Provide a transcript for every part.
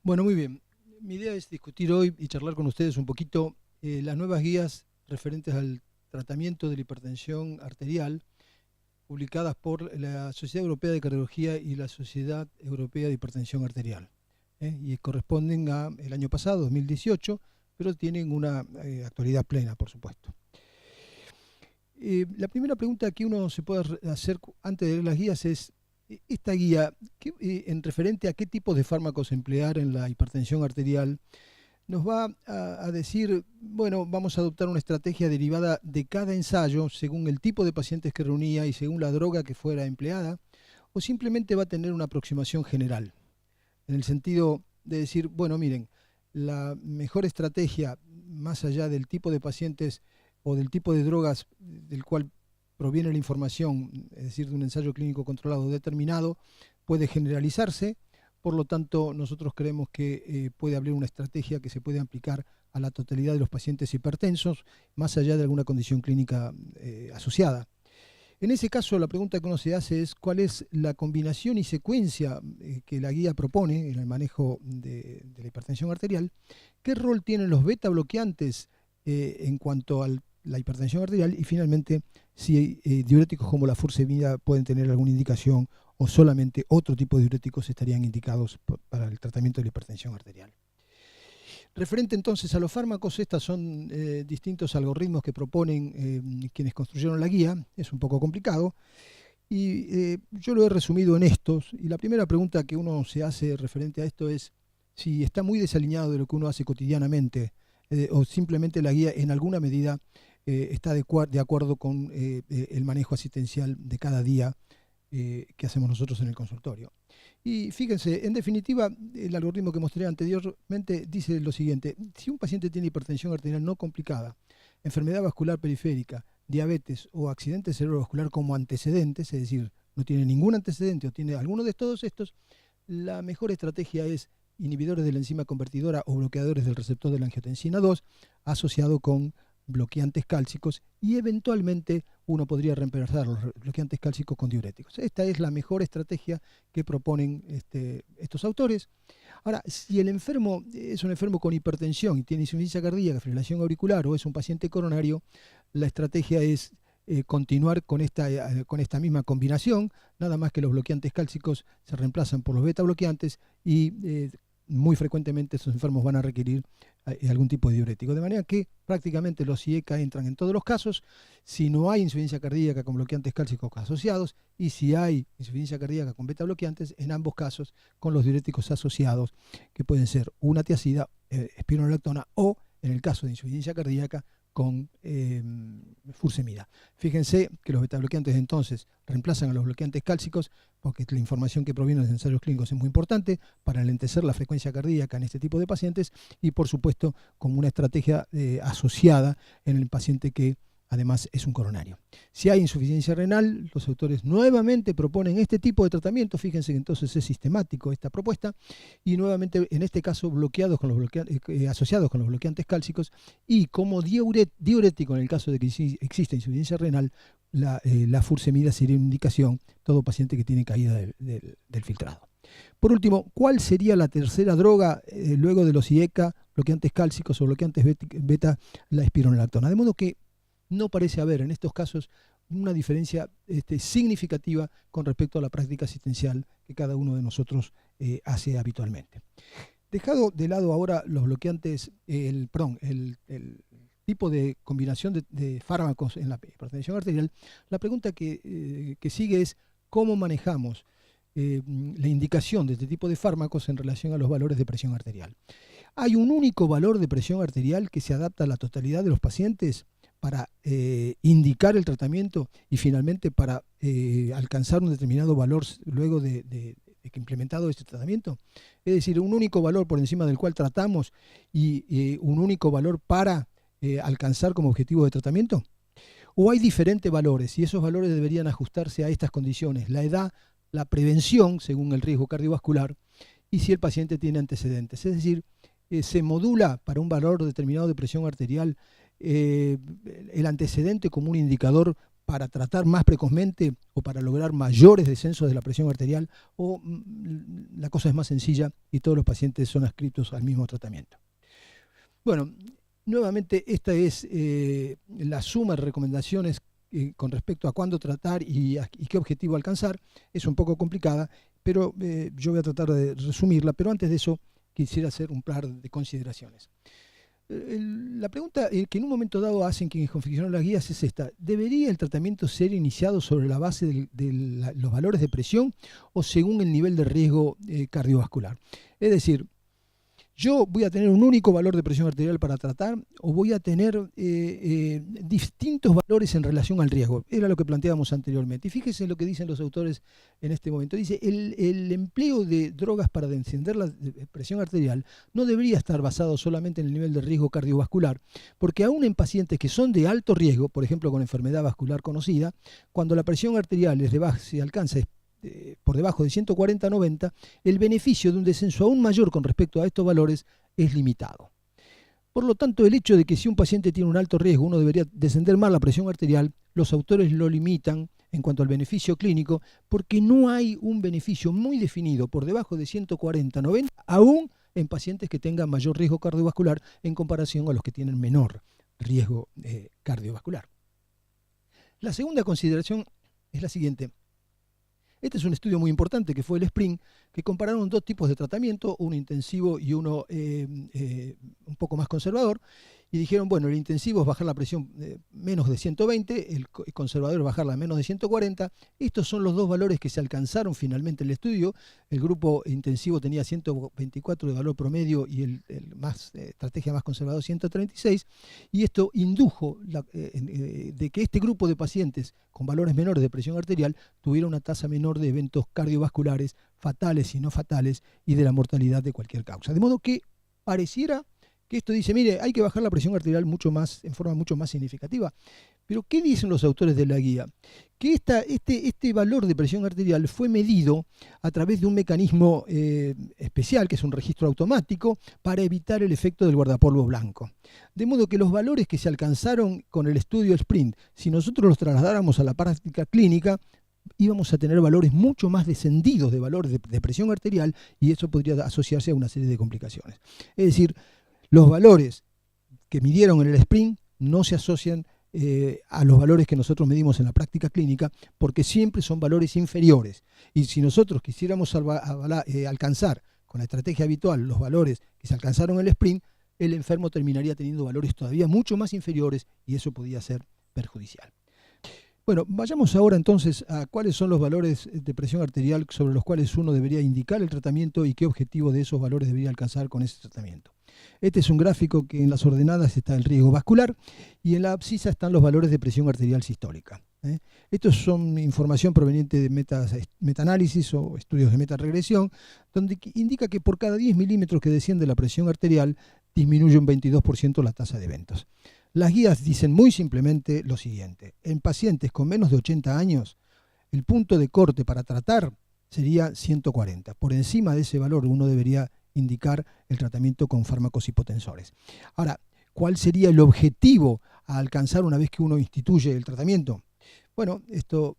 Bueno, muy bien. Mi idea es discutir hoy y charlar con ustedes un poquito las nuevas guías referentes al tratamiento de la hipertensión arterial publicadas por la Sociedad Europea de Cardiología y la Sociedad Europea de Hipertensión Arterial. Y corresponden al año pasado, 2018, pero tienen una actualidad plena, por supuesto. La primera pregunta que uno se puede hacer antes de leer las guías es, esta guía, en referente a qué tipo de fármacos emplear en la hipertensión arterial, nos va a decir, bueno, vamos a adoptar una estrategia derivada de cada ensayo según el tipo de pacientes que reunía y según la droga que fuera empleada, o simplemente va a tener una aproximación general, en el sentido de decir, bueno, miren, la mejor estrategia, más allá del tipo de pacientes o del tipo de drogas del cual proviene la información, es decir, de un ensayo clínico controlado determinado, puede generalizarse. Por lo tanto, nosotros creemos que puede haber una estrategia que se puede aplicar a la totalidad de los pacientes hipertensos, más allá de alguna condición clínica asociada. En ese caso, la pregunta que uno se hace es cuál es la combinación y secuencia que la guía propone en el manejo de la hipertensión arterial, qué rol tienen los beta bloqueantes en cuanto a la hipertensión arterial y finalmente si diuréticos como la furosemida pueden tener alguna indicación o solamente otro tipo de diuréticos estarían indicados para el tratamiento de la hipertensión arterial. Referente entonces a los fármacos, estos son distintos algoritmos que proponen quienes construyeron la guía, es un poco complicado, y yo lo he resumido en estos, y la primera pregunta que uno se hace referente a esto es si está muy desalineado de lo que uno hace cotidianamente, o simplemente la guía en alguna medida está de acuerdo con el manejo asistencial de cada día que hacemos nosotros en el consultorio. Y fíjense, en definitiva, el algoritmo que mostré anteriormente dice lo siguiente: si un paciente tiene hipertensión arterial no complicada, enfermedad vascular periférica, diabetes o accidente cerebrovascular como antecedentes, es decir, no tiene ningún antecedente o tiene alguno de todos estos, la mejor estrategia es inhibidores de la enzima convertidora o bloqueadores del receptor de la angiotensina 2 asociado con bloqueantes cálcicos, y eventualmente uno podría reemplazar los bloqueantes cálcicos con diuréticos. Esta es la mejor estrategia que proponen estos autores. Ahora, si el enfermo es un enfermo con hipertensión y tiene insuficiencia cardíaca, fibrilación auricular o es un paciente coronario, la estrategia es continuar con esta misma combinación, nada más que los bloqueantes cálcicos se reemplazan por los beta bloqueantes y muy frecuentemente estos enfermos van a requerir algún tipo de diurético, de manera que prácticamente los IECA entran en todos los casos, si no hay insuficiencia cardíaca con bloqueantes cálcicos asociados, y si hay insuficiencia cardíaca con beta bloqueantes, en ambos casos con los diuréticos asociados, que pueden ser una tiazida, espironolactona, o en el caso de insuficiencia cardíaca con furosemida. Fíjense que los betabloqueantes entonces reemplazan a los bloqueantes cálcicos, porque la información que proviene de los ensayos clínicos es muy importante para alentecer la frecuencia cardíaca en este tipo de pacientes, y por supuesto como una estrategia asociada en el paciente que además es un coronario. Si hay insuficiencia renal, los autores nuevamente proponen este tipo de tratamiento. Fíjense que entonces es sistemático esta propuesta, y nuevamente en este caso asociados con los bloqueantes cálcicos, y como diurético en el caso de que exista insuficiencia renal, la furosemida sería una indicación todo paciente que tiene caída del filtrado. Por último, ¿cuál sería la tercera droga luego de los IECA, bloqueantes cálcicos o bloqueantes beta, la espironolactona? De modo que no parece haber en estos casos una diferencia significativa con respecto a la práctica asistencial que cada uno de nosotros hace habitualmente. Dejado de lado ahora los bloqueantes, el tipo de combinación de fármacos en la hipertensión arterial, la pregunta que sigue es cómo manejamos la indicación de este tipo de fármacos en relación a los valores de presión arterial. ¿Hay un único valor de presión arterial que se adapta a la totalidad de los pacientes para indicar el tratamiento y finalmente para alcanzar un determinado valor luego de que implementado este tratamiento? Es decir, un único valor por encima del cual tratamos y un único valor para alcanzar como objetivo de tratamiento. ¿O hay diferentes valores y esos valores deberían ajustarse a estas condiciones? La edad, la prevención según el riesgo cardiovascular y si el paciente tiene antecedentes. Es decir, se modula para un valor determinado de presión arterial el antecedente como un indicador para tratar más precozmente o para lograr mayores descensos de la presión arterial, o la cosa es más sencilla y todos los pacientes son adscritos al mismo tratamiento. Bueno, nuevamente esta es la suma de recomendaciones con respecto a cuándo tratar y qué objetivo alcanzar. Es un poco complicada, pero yo voy a tratar de resumirla, pero antes de eso quisiera hacer un par de consideraciones. La pregunta que en un momento dado hacen quienes confeccionan las guías es esta: ¿debería el tratamiento ser iniciado sobre la base de los valores de presión o según el nivel de riesgo cardiovascular? Es decir, ¿yo voy a tener un único valor de presión arterial para tratar o voy a tener distintos valores en relación al riesgo? Era lo que planteábamos anteriormente. Y fíjese lo que dicen los autores en este momento. Dice, el empleo de drogas para descender la presión arterial no debería estar basado solamente en el nivel de riesgo cardiovascular, porque aún en pacientes que son de alto riesgo, por ejemplo con enfermedad vascular conocida, cuando la presión arterial se alcanza por debajo de 140/90, el beneficio de un descenso aún mayor con respecto a estos valores es limitado. Por lo tanto, el hecho de que si un paciente tiene un alto riesgo uno debería descender más la presión arterial, los autores lo limitan en cuanto al beneficio clínico, porque no hay un beneficio muy definido por debajo de 140/90, aún en pacientes que tengan mayor riesgo cardiovascular en comparación a los que tienen menor riesgo cardiovascular. La segunda consideración es la siguiente. Este es un estudio muy importante que fue el SPRING, que compararon dos tipos de tratamiento, uno intensivo y uno un poco más conservador, y dijeron, bueno, el intensivo es bajar la presión menos de 120, el conservador es bajarla a menos de 140. Estos son los dos valores que se alcanzaron finalmente en el estudio. El grupo intensivo tenía 124 de valor promedio y el estrategia más conservador 136, y esto indujo de que este grupo de pacientes con valores menores de presión arterial tuviera una tasa menor de eventos cardiovasculares fatales y no fatales y de la mortalidad de cualquier causa. De modo que pareciera que esto dice, mire, hay que bajar la presión arterial en forma mucho más significativa. Pero ¿qué dicen los autores de la guía? Que este valor de presión arterial fue medido a través de un mecanismo especial, que es un registro automático, para evitar el efecto del guardapolvo blanco. De modo que los valores que se alcanzaron con el estudio SPRINT, si nosotros los trasladáramos a la práctica clínica, íbamos a tener valores mucho más descendidos de valores de presión arterial, y eso podría asociarse a una serie de complicaciones. Es decir, los valores que midieron en el SPRINT no se asocian a los valores que nosotros medimos en la práctica clínica, porque siempre son valores inferiores. Y si nosotros quisiéramos alcanzar con la estrategia habitual los valores que se alcanzaron en el SPRINT, el enfermo terminaría teniendo valores todavía mucho más inferiores y eso podría ser perjudicial. Bueno, vayamos ahora entonces a cuáles son los valores de presión arterial sobre los cuales uno debería indicar el tratamiento y qué objetivo de esos valores debería alcanzar con ese tratamiento. Este es un gráfico que en las ordenadas está el riesgo vascular y en la abscisa están los valores de presión arterial sistólica. Esto son información proveniente de metaanálisis o estudios de metaregresión, donde indica que por cada 10 milímetros que desciende la presión arterial disminuye un 22% la tasa de eventos. Las guías dicen muy simplemente lo siguiente: en pacientes con menos de 80 años, el punto de corte para tratar sería 140. Por encima de ese valor uno debería indicar el tratamiento con fármacos hipotensores. Ahora, ¿cuál sería el objetivo a alcanzar una vez que uno instituye el tratamiento? Bueno, esto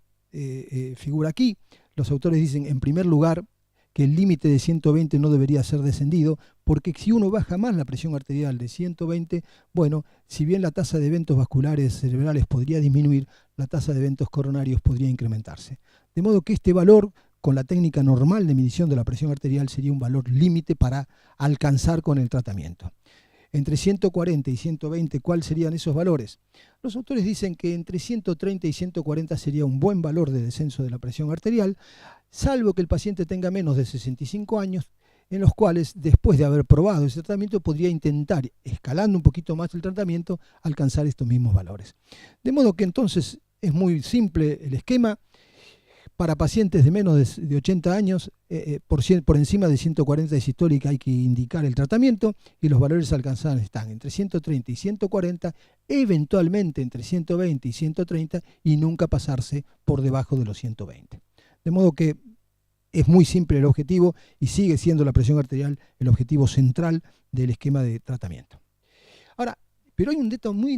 figura aquí. Los autores dicen, en primer lugar, que el límite de 120 no debería ser descendido, porque si uno baja más la presión arterial de 120, bueno, si bien la tasa de eventos vasculares cerebrales podría disminuir, la tasa de eventos coronarios podría incrementarse. De modo que este valor, con la técnica normal de medición de la presión arterial, sería un valor límite para alcanzar con el tratamiento. Entre 140 y 120, ¿cuáles serían esos valores? Los autores dicen que entre 130 y 140 sería un buen valor de descenso de la presión arterial, salvo que el paciente tenga menos de 65 años, en los cuales, después de haber probado ese tratamiento, podría intentar, escalando un poquito más el tratamiento, alcanzar estos mismos valores. De modo que entonces es muy simple el esquema. Para pacientes de menos de 80 años, por encima de 140 de sistólica hay que indicar el tratamiento y los valores alcanzados están entre 130 y 140, eventualmente entre 120 y 130 y nunca pasarse por debajo de los 120. De modo que es muy simple el objetivo y sigue siendo la presión arterial el objetivo central del esquema de tratamiento. Ahora, Pero hay un dato muy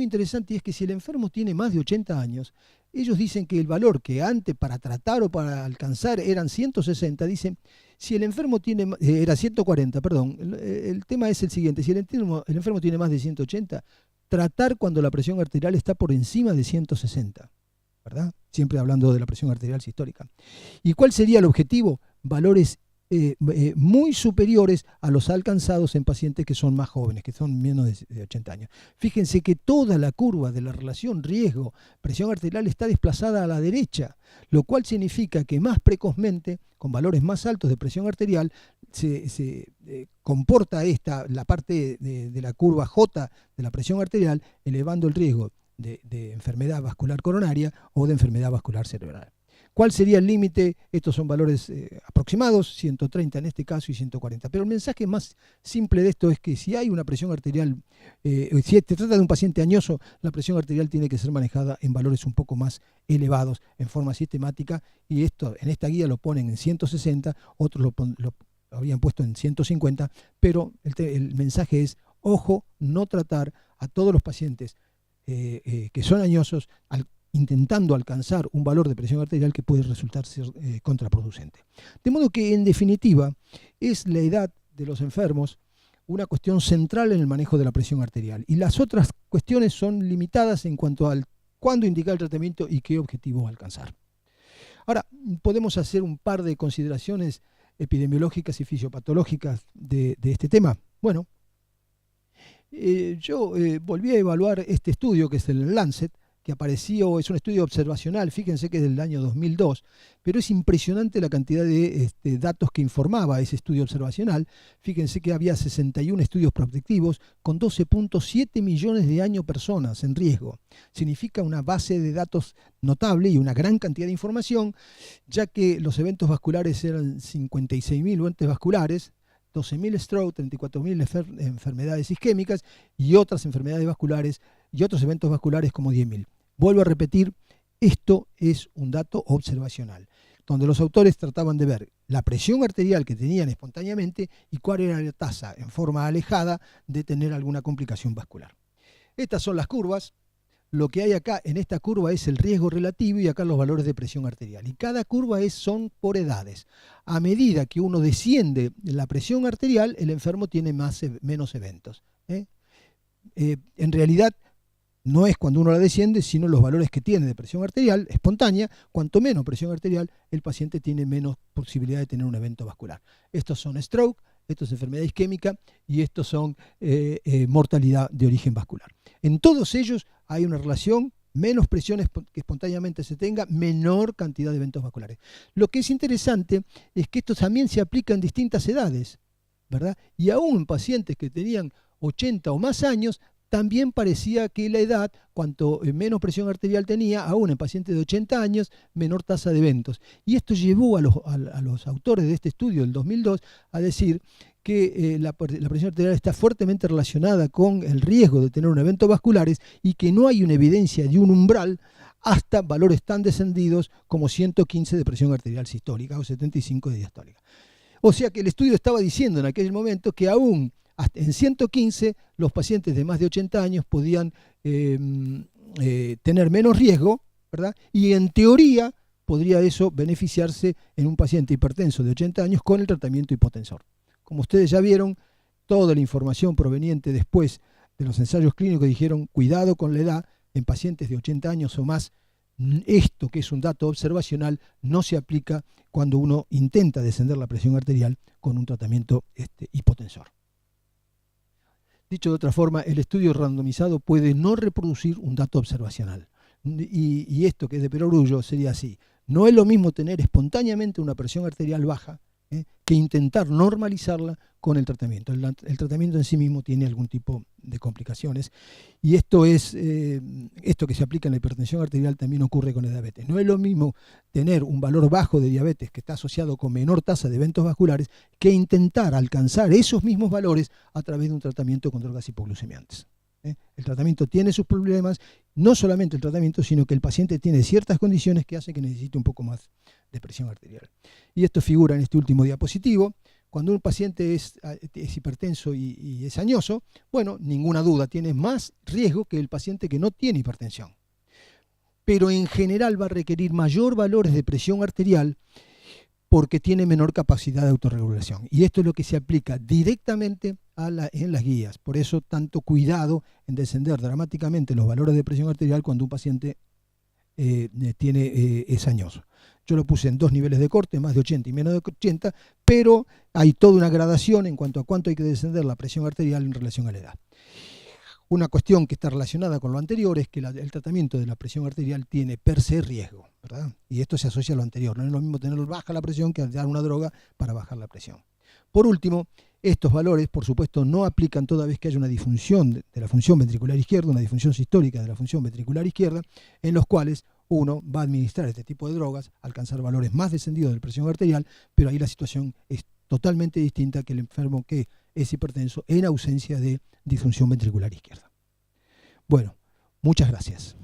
interesante, y es que si el enfermo tiene más de 80 años, ellos dicen que el valor que antes para tratar o para alcanzar eran 160, dicen, si el enfermo tiene, era 140, perdón, el tema es el siguiente, si el enfermo tiene más de 180, tratar cuando la presión arterial está por encima de 160, ¿verdad? Siempre hablando de la presión arterial sistólica. ¿Y cuál sería el objetivo? Valores muy superiores a los alcanzados en pacientes que son más jóvenes, que son menos de 80 años. Fíjense que toda la curva de la relación riesgo-presión arterial está desplazada a la derecha, lo cual significa que más precozmente, con valores más altos de presión arterial, se comporta la parte de la curva J de la presión arterial, elevando el riesgo de enfermedad vascular coronaria o de enfermedad vascular cerebral. ¿Cuál sería el límite? Estos son valores aproximados, 130 en este caso y 140. Pero el mensaje más simple de esto es que si hay una presión arterial, si se trata de un paciente añoso, la presión arterial tiene que ser manejada en valores un poco más elevados, en forma sistemática, y esto en esta guía lo ponen en 160, otros lo habían puesto en 150, pero el mensaje es, ojo, no tratar a todos los pacientes que son añosos intentando alcanzar un valor de presión arterial que puede resultar ser contraproducente. De modo que, en definitiva, es la edad de los enfermos una cuestión central en el manejo de la presión arterial. Y las otras cuestiones son limitadas en cuanto al cuándo indicar el tratamiento y qué objetivo alcanzar. Ahora, podemos hacer un par de consideraciones epidemiológicas y fisiopatológicas de este tema. Bueno, yo volví a evaluar este estudio, que es el Lancet, que apareció, es un estudio observacional, fíjense que es del año 2002, pero es impresionante la cantidad de datos que informaba ese estudio observacional. Fíjense que había 61 estudios prospectivos con 12.7 millones de años personas en riesgo. Significa una base de datos notable y una gran cantidad de información, ya que los eventos vasculares eran 56.000 eventos vasculares, 12.000 stroke, 34.000 enfermedades isquémicas y otras enfermedades vasculares y otros eventos vasculares como 10.000. Vuelvo a repetir, esto es un dato observacional, donde los autores trataban de ver la presión arterial que tenían espontáneamente y cuál era la tasa en forma alejada de tener alguna complicación vascular. Estas son las curvas. Lo que hay acá en esta curva es el riesgo relativo y acá los valores de presión arterial. Y cada curva son por edades. A medida que uno desciende la presión arterial, el enfermo tiene menos eventos. En realidad, no es cuando uno la desciende, sino los valores que tiene de presión arterial espontánea. Cuanto menos presión arterial, el paciente tiene menos posibilidad de tener un evento vascular. Estos son stroke, esto es enfermedad isquémica y estos son mortalidad de origen vascular. En todos ellos hay una relación, menos presiones que espontáneamente se tenga, menor cantidad de eventos vasculares. Lo que es interesante es que esto también se aplica en distintas edades, ¿verdad? Y aún en pacientes que tenían 80 o más años, también parecía que la edad, cuanto menos presión arterial tenía, aún en pacientes de 80 años, menor tasa de eventos. Y esto llevó a los autores de este estudio del 2002 a decir que la presión arterial está fuertemente relacionada con el riesgo de tener un evento vasculares y que no hay una evidencia de un umbral hasta valores tan descendidos como 115 de presión arterial sistólica o 75 de diastólica. O sea que el estudio estaba diciendo en aquel momento que aún en 115 los pacientes de más de 80 años podían tener menos riesgo, ¿verdad? Y en teoría podría eso beneficiarse en un paciente hipertenso de 80 años con el tratamiento hipotensor. Como ustedes ya vieron, toda la información proveniente después de los ensayos clínicos dijeron cuidado con la edad en pacientes de 80 años o más. Esto, que es un dato observacional, no se aplica cuando uno intenta descender la presión arterial con un tratamiento hipotensor. Dicho de otra forma, el estudio randomizado puede no reproducir un dato observacional. Y esto, que es de perogrullo, sería así. No es lo mismo tener espontáneamente una presión arterial baja que intentar normalizarla con el tratamiento. El tratamiento en sí mismo tiene algún tipo de complicaciones y esto que se aplica en la hipertensión arterial también ocurre con la diabetes. No es lo mismo tener un valor bajo de diabetes que está asociado con menor tasa de eventos vasculares que intentar alcanzar esos mismos valores a través de un tratamiento con drogas hipoglucemiantes. El tratamiento tiene sus problemas, no solamente el tratamiento, sino que el paciente tiene ciertas condiciones que hacen que necesite un poco más de presión arterial. Y esto figura en este último diapositivo, cuando un paciente es hipertenso y es añoso, bueno, ninguna duda, tiene más riesgo que el paciente que no tiene hipertensión. Pero en general va a requerir mayor valores de presión arterial porque tiene menor capacidad de autorregulación. Y esto es lo que se aplica directamente en las guías. Por eso tanto cuidado en descender dramáticamente los valores de presión arterial cuando un paciente es añoso. Yo lo puse en 2 niveles de corte, más de 80 y menos de 80, pero hay toda una gradación en cuanto a cuánto hay que descender la presión arterial en relación a la edad. Una cuestión que está relacionada con lo anterior es que el tratamiento de la presión arterial tiene per se riesgo, ¿verdad? Y esto se asocia a lo anterior. No es lo mismo tener baja la presión que dar una droga para bajar la presión. Por último, estos valores, por supuesto, no aplican toda vez que haya una disfunción de la función ventricular izquierda, una disfunción sistólica de la función ventricular izquierda, en los cuales uno va a administrar este tipo de drogas, alcanzar valores más descendidos de presión arterial, pero ahí la situación es totalmente distinta que el enfermo que es hipertenso en ausencia de disfunción ventricular izquierda. Bueno, muchas gracias.